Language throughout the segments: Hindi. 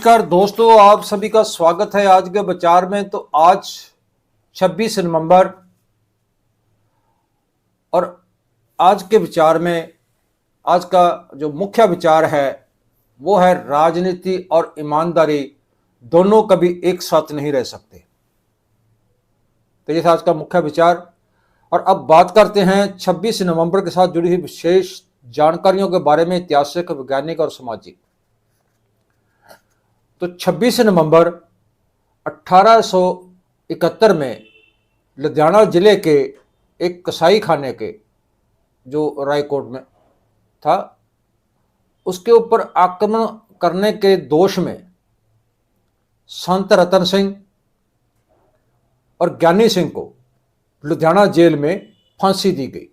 नमस्कार दोस्तों, आप सभी का स्वागत है आज के विचार में। तो आज 26 नवंबर और आज के विचार में आज का जो मुख्य विचार है वो है राजनीति और ईमानदारी दोनों कभी एक साथ नहीं रह सकते। तो ये था आज का मुख्य विचार। और अब बात करते हैं 26 नवंबर के साथ जुड़ी हुई विशेष जानकारियों के बारे में, ऐतिहासिक, वैज्ञानिक और सामाजिक। तो 26 नवंबर 1871 में लुधियाना जिले के एक कसाई खाने के जो रायकोट में था, उसके ऊपर आक्रमण करने के दोष में संत रतन सिंह और ज्ञानी सिंह को लुधियाना जेल में फांसी दी गई।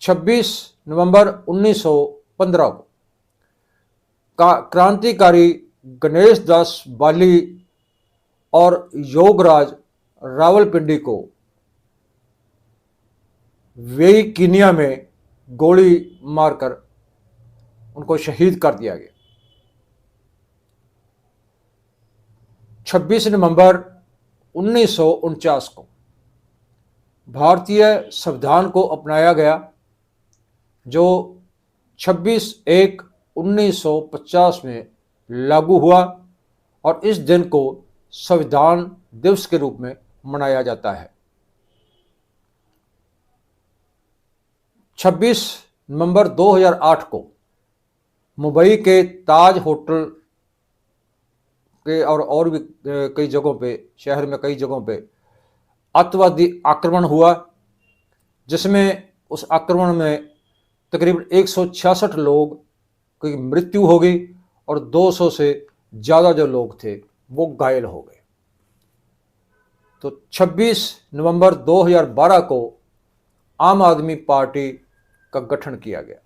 26 नवंबर 1915 को क्रांतिकारी गणेश दास बाली और योगराज रावलपिंडी को वेई कीनिया में गोली मारकर उनको शहीद कर दिया गया। 26 नवंबर 1949 को भारतीय संविधान को अपनाया गया, जो 26/1/1950 में लागू हुआ और इस दिन को संविधान दिवस के रूप में मनाया जाता है। 26 नवंबर 2008 को मुंबई के ताज होटल के और भी कई जगहों पे, शहर में कई जगहों पे आतंकवादी आक्रमण हुआ, जिसमें उस आक्रमण में तकरीबन 166 लोग की मृत्यु हो गई और 200 से ज़्यादा जो लोग थे वो घायल हो गए। तो 26 नवंबर 2012 को आम आदमी पार्टी का गठन किया गया।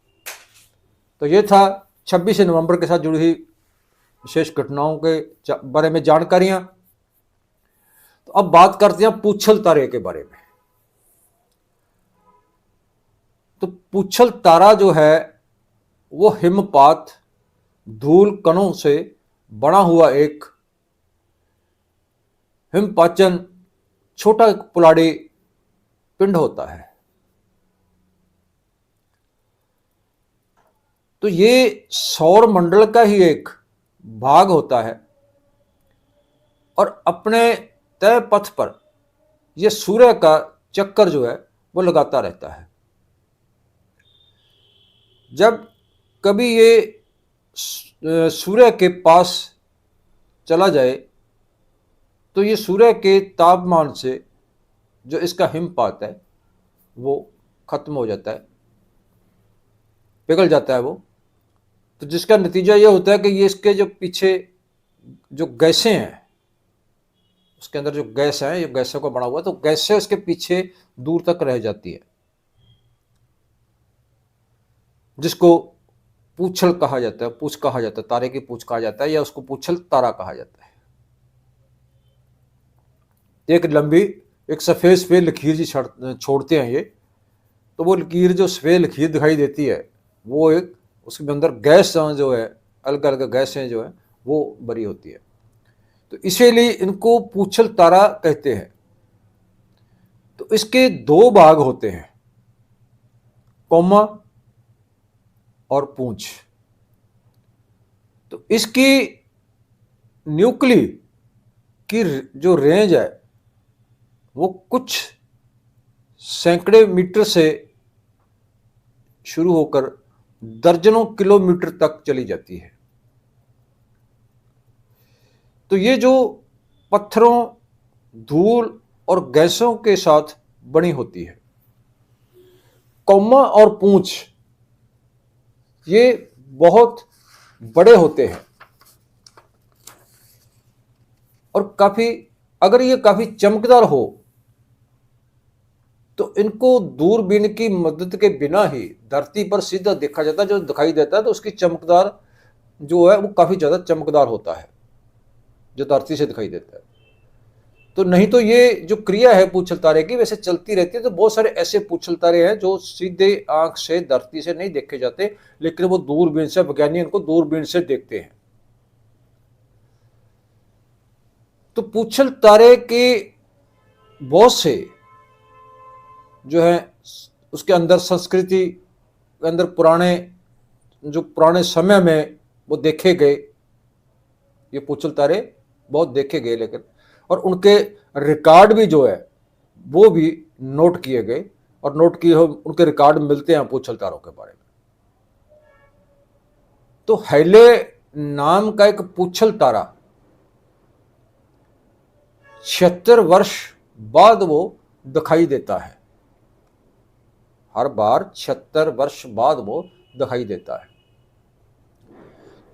तो ये था 26 नवंबर के साथ जुड़ी हुई विशेष घटनाओं के बारे में जानकारियां। तो अब बात करते हैं पूछल तारे के बारे में। तो पूछल तारा जो है वो हिमपात, धूल कणों से बना हुआ एक हिमपाचन छोटा पुलाड़ी पिंड होता है। तो ये सौर मंडल का ही एक भाग होता है और अपने तय पथ पर यह सूर्य का चक्कर जो है वो लगाता रहता है। जब कभी ये सूर्य के पास चला जाए तो ये सूर्य के तापमान से जो इसका हिमपात है वो खत्म हो जाता है, पिघल जाता है वो। तो जिसका नतीजा ये होता है कि ये इसके जो पीछे जो गैसें हैं, उसके अंदर जो गैस है, ये गैसों का बना हुआ है, तो गैसें उसके पीछे दूर तक रह जाती है, जिसको पूछल कहा जाता है, पूछ कहा जाता है, तारे की पूछ कहा जाता है, या उसको पूछल तारा कहा जाता है। एक लंबी एक सफेद सफेद लकीर जी छोड़ते हैं ये, तो वो लकीर जो सफेद लकीर दिखाई देती है वो एक उसके अंदर गैस जो है, अलग अलग गैसें जो है वो भरी होती है। तो इसीलिए इनको पूछल तारा कहते हैं। तो इसके दो भाग होते हैं, कोमा और पूंछ। तो इसकी न्यूक्ली की जो रेंज है वो कुछ सैकड़े मीटर से शुरू होकर दर्जनों किलोमीटर तक चली जाती है। तो ये जो पत्थरों, धूल और गैसों के साथ बनी होती है, कोमा और पूंछ, ये बहुत बड़े होते हैं और अगर ये काफी चमकदार हो तो इनको दूरबीन की मदद के बिना ही धरती पर सीधा देखा जाता है। जो दिखाई देता है तो उसकी चमकदार जो है वो काफी ज्यादा चमकदार होता है जो धरती से दिखाई देता है। तो नहीं तो ये जो क्रिया है पूछल तारे की वैसे चलती रहती है। तो बहुत सारे ऐसे पूछल तारे हैं जो सीधे आंख से धरती से नहीं देखे जाते, लेकिन वो दूरबीन से, वैज्ञानिक इनको दूरबीन से देखते हैं। तो पूछल तारे के बहुत से जो है उसके अंदर संस्कृति के अंदर पुराने समय में वो देखे गए, ये पूछल तारे बहुत देखे गए, लेकिन और उनके रिकॉर्ड भी जो है वो भी नोट किए गए, और नोट किए उनके रिकॉर्ड मिलते हैं पूछल तारों के बारे में। तो हैले नाम का एक पूछल तारा 76 वर्ष बाद वो दिखाई देता है, हर बार 76 वर्ष बाद वो दिखाई देता है।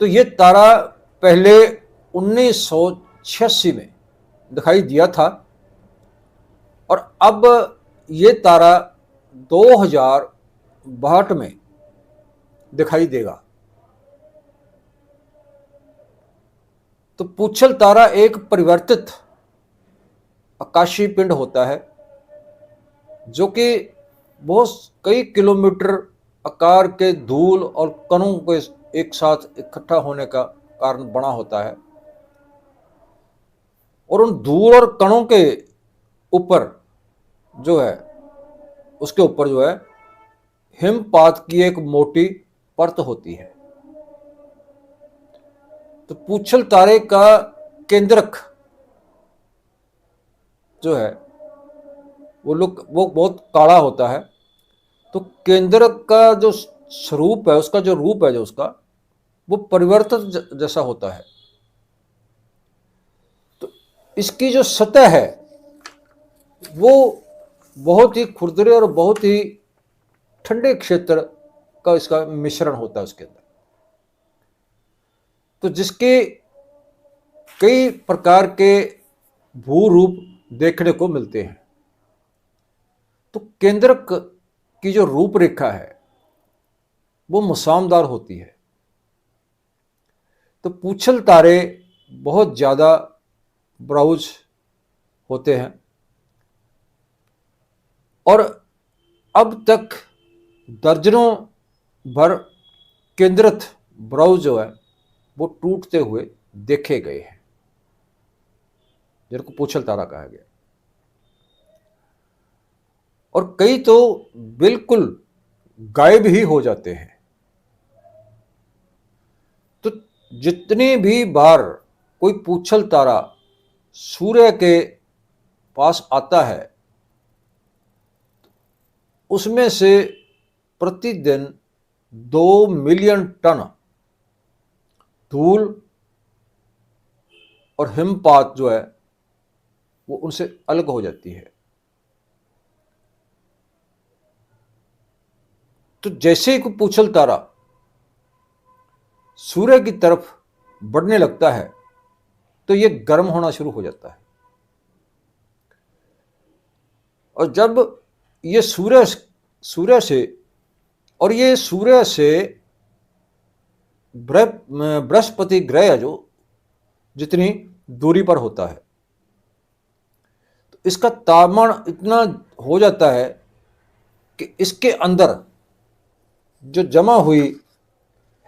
तो ये तारा पहले 1986 में दिखाई दिया था, और अब ये तारा 2062 में दिखाई देगा। तो पूछल तारा एक परिवर्तित आकाशीय पिंड होता है जो कि बहुत कई किलोमीटर आकार के धूल और कणों के एक साथ इकट्ठा होने का कारण बना होता है, और उन धूल और कणों के ऊपर जो है उसके ऊपर जो है हिमपात की एक मोटी परत होती है। तो पूछल तारे का केंद्रक जो है वो बहुत काला होता है। तो केंद्रक का जो स्वरूप है, उसका जो रूप है, जो उसका वो परिवर्तित जैसा होता है। तो इसकी जो सतह है वो बहुत ही खुरदरे और बहुत ही ठंडे क्षेत्र का इसका मिश्रण होता है उसके अंदर। तो जिसके कई प्रकार के भू रूप देखने को मिलते हैं। तो केंद्रक की जो रूपरेखा है वो मसामदार होती है। तो पूछल तारे बहुत ज़्यादा ब्राउज होते हैं, और अब तक दर्जनों भर केंद्रित ब्राउज जो है वो टूटते हुए देखे गए हैं, जिनको पूछल तारा कहा गया। और कई तो बिल्कुल गायब ही हो जाते हैं। तो जितनी भी बार कोई पूछल तारा सूर्य के पास आता है, उसमें से प्रतिदिन 2 मिलियन टन धूल और हिमपात जो है वो उनसे अलग हो जाती है। तो जैसे ही कोई पूछल तारा सूर्य की तरफ बढ़ने लगता है तो ये गर्म होना शुरू हो जाता है, और जब ये सूर्य से बृहस्पति ग्रह जो जितनी दूरी पर होता है, तो इसका तापमान इतना हो जाता है कि इसके अंदर जो जमा हुई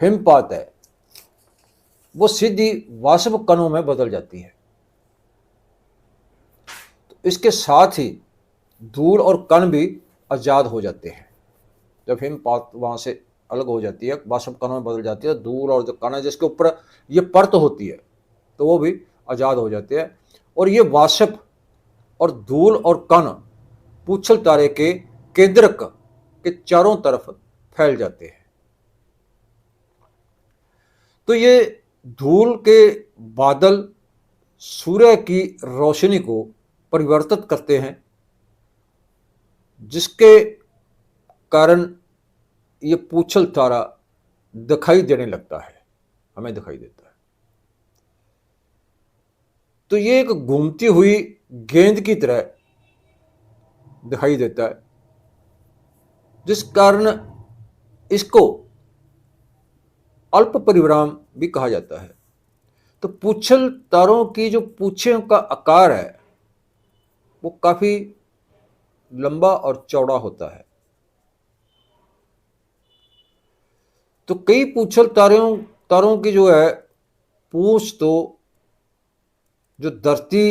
हिमपात है वो सीधी वाष्प कणों में बदल जाती है। तो इसके साथ ही धूल और कण भी आजाद हो जाते हैं। जब हिमपात वहां से अलग हो जाती है, वाष्प कणों में बदल जाती है, धूल और जो कण है जिसके ऊपर ये परत होती है तो वो भी आजाद हो जाते हैं, और ये वाष्प और धूल और कण पूछल तारे के केंद्रक के चारों तरफ फैल जाते हैं। तो ये धूल के बादल सूर्य की रोशनी को परिवर्तित करते हैं, जिसके कारण ये पूछल तारा दिखाई देने लगता है, हमें दिखाई देता है। तो ये एक घूमती हुई गेंद की तरह दिखाई देता है, जिस कारण इसको अल्प परिभ्राम भी कहा जाता है। तो पूछल तारों की जो पूंछों का आकार है वो काफी लंबा और चौड़ा होता है। तो कई पूछल तारों की जो है पूंछ तो जो धरती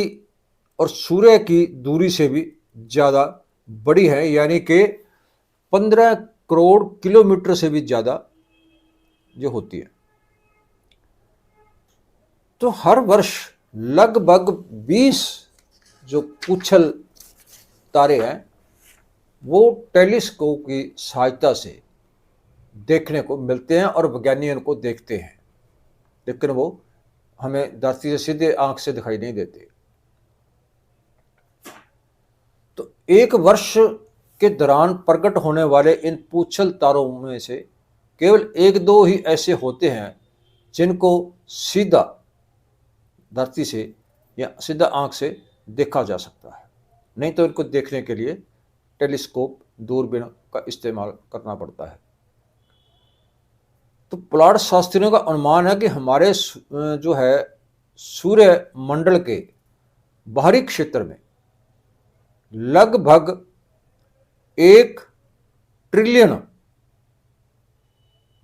और सूर्य की दूरी से भी ज़्यादा बड़ी है, यानी कि 15 करोड़ किलोमीटर से भी ज़्यादा जो होती है। तो हर वर्ष लगभग 20 जो पूछल तारे हैं वो टेलीस्कोप की सहायता से देखने को मिलते हैं और वैज्ञानिक उनको देखते हैं, लेकिन वो हमें धरती से सीधे आंख से दिखाई नहीं देते। तो एक वर्ष के दौरान प्रकट होने वाले इन पूछल तारों में से केवल एक दो ही ऐसे होते हैं जिनको सीधा धरती से या सीधा आंख से देखा जा सकता है, नहीं तो इनको देखने के लिए टेलीस्कोप दूरबीन का इस्तेमाल करना पड़ता है। तो पुलाड़ शास्त्रियों का अनुमान है कि हमारे जो है सूर्य मंडल के बाहरी क्षेत्र में लगभग 1 ट्रिलियन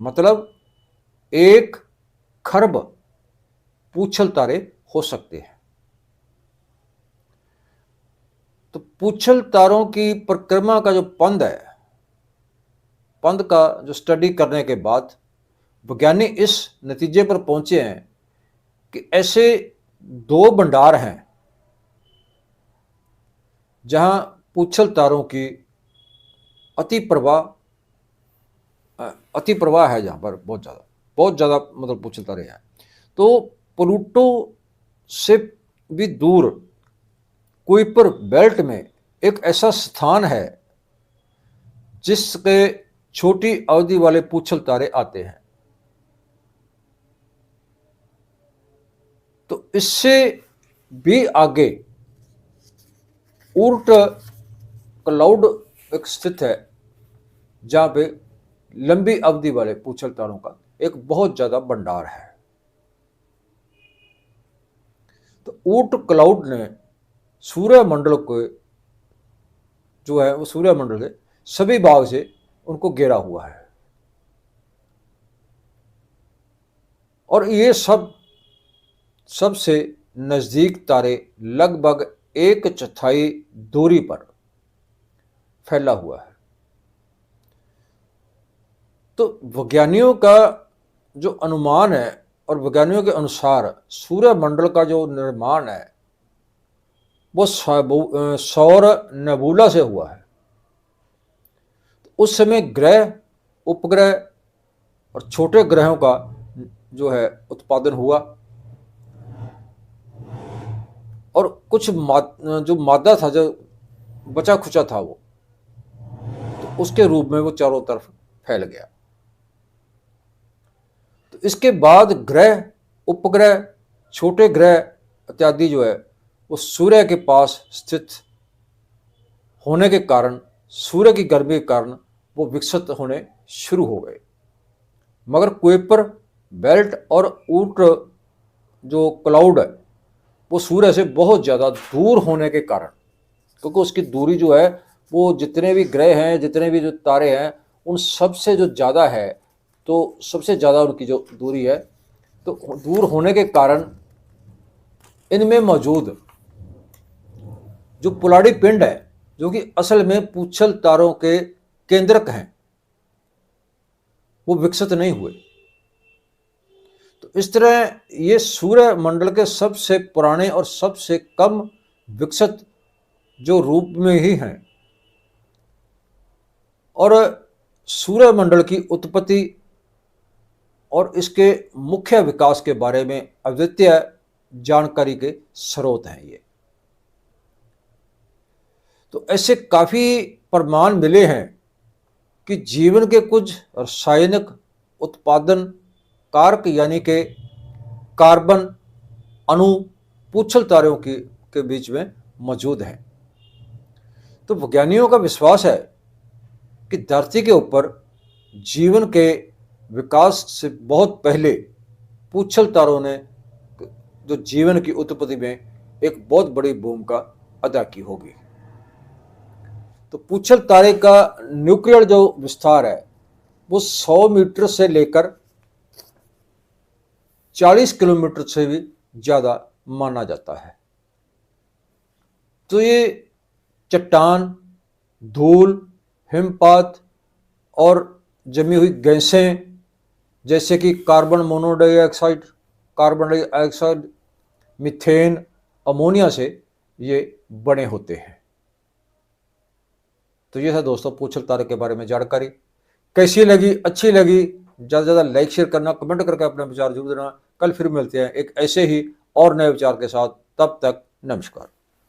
मतलब 1 खरब पूछल तारे हो सकते हैं। तो पूछल तारों की परिक्रमा का जो पंद है, पंद का जो स्टडी करने के बाद वैज्ञानिक इस नतीजे पर पहुंचे हैं कि ऐसे 2 भंडार हैं जहां पूछल तारों की अति प्रवाह है, जहां पर बहुत ज़्यादा मतलब पूछल तारे हैं। तो प्लूटो से भी दूर कुइपर बेल्ट में एक ऐसा स्थान है जिसके छोटी अवधि वाले पूछल तारे आते हैं। तो इससे भी आगे ऊर्ट क्लाउड एक स्थित है जहां पे लंबी अवधि वाले पूछल तारों का एक बहुत ज्यादा भंडार है। तो ऊर्ट क्लाउड ने सूर्यमंडल को जो है वो सूर्यमंडल के सभी भाग से उनको घेरा हुआ है, और ये सबसे नजदीक तारे लगभग 1/4 दूरी पर फैला हुआ है। तो वैज्ञानिकों का जो अनुमान है और वैज्ञानिकों के अनुसार सूर्यमंडल का जो निर्माण है वो सौर नेबुला से हुआ है। तो उस समय ग्रह, उपग्रह और छोटे ग्रहों का जो है उत्पादन हुआ, और कुछ जो मादा था, जो बचा खुचा था, वो तो उसके रूप में वो चारों तरफ फैल गया। तो इसके बाद ग्रह, उपग्रह, छोटे ग्रह इत्यादि जो है वो सूर्य के पास स्थित होने के कारण, सूर्य की गर्मी के कारण वो विकसित होने शुरू हो गए। मगर कुइपर बेल्ट और ऊर्ट जो क्लाउड है वो सूर्य से बहुत ज़्यादा दूर होने के कारण, क्योंकि उसकी दूरी जो है वो जितने भी ग्रह हैं, जितने भी जो तारे हैं, उन सब से जो ज़्यादा है, तो सबसे ज़्यादा उनकी जो दूरी है, तो दूर होने के कारण इनमें मौजूद जो पुलाड़ी पिंड है, जो कि असल में पूछल तारों के केंद्रक हैं, वो विकसित नहीं हुए। तो इस तरह ये सूर्य मंडल के सबसे पुराने और सबसे कम विकसित जो रूप में ही हैं, और सूर्य मंडल की उत्पत्ति और इसके मुख्य विकास के बारे में अद्वितीय जानकारी के स्रोत हैं ये। तो ऐसे काफ़ी प्रमाण मिले हैं कि जीवन के कुछ रासायनिक उत्पादन कारक यानी कि कार्बन अणु पूछल तारों के बीच में मौजूद हैं। तो वैज्ञानिकों का विश्वास है कि धरती के ऊपर जीवन के विकास से बहुत पहले पूछल तारों ने जो जीवन की उत्पत्ति में एक बहुत बड़ी भूमिका अदा की होगी। तो पूछल तारे का न्यूक्लियर जो विस्तार है वो 100 मीटर से लेकर 40 किलोमीटर से भी ज़्यादा माना जाता है। तो ये चट्टान, धूल, हिमपात और जमी हुई गैसें जैसे कि carbon monodioxide, carbon dioxide, methane, ammonia से ये बने होते हैं। तो ये था दोस्तों पूछल तारे के बारे में जानकारी। कैसी लगी, अच्छी लगी, ज़्यादा से ज़्यादा लाइक शेयर करना, कमेंट करके अपने विचार जरूर देना। कल फिर मिलते हैं एक ऐसे ही और नए विचार के साथ। तब तक नमस्कार।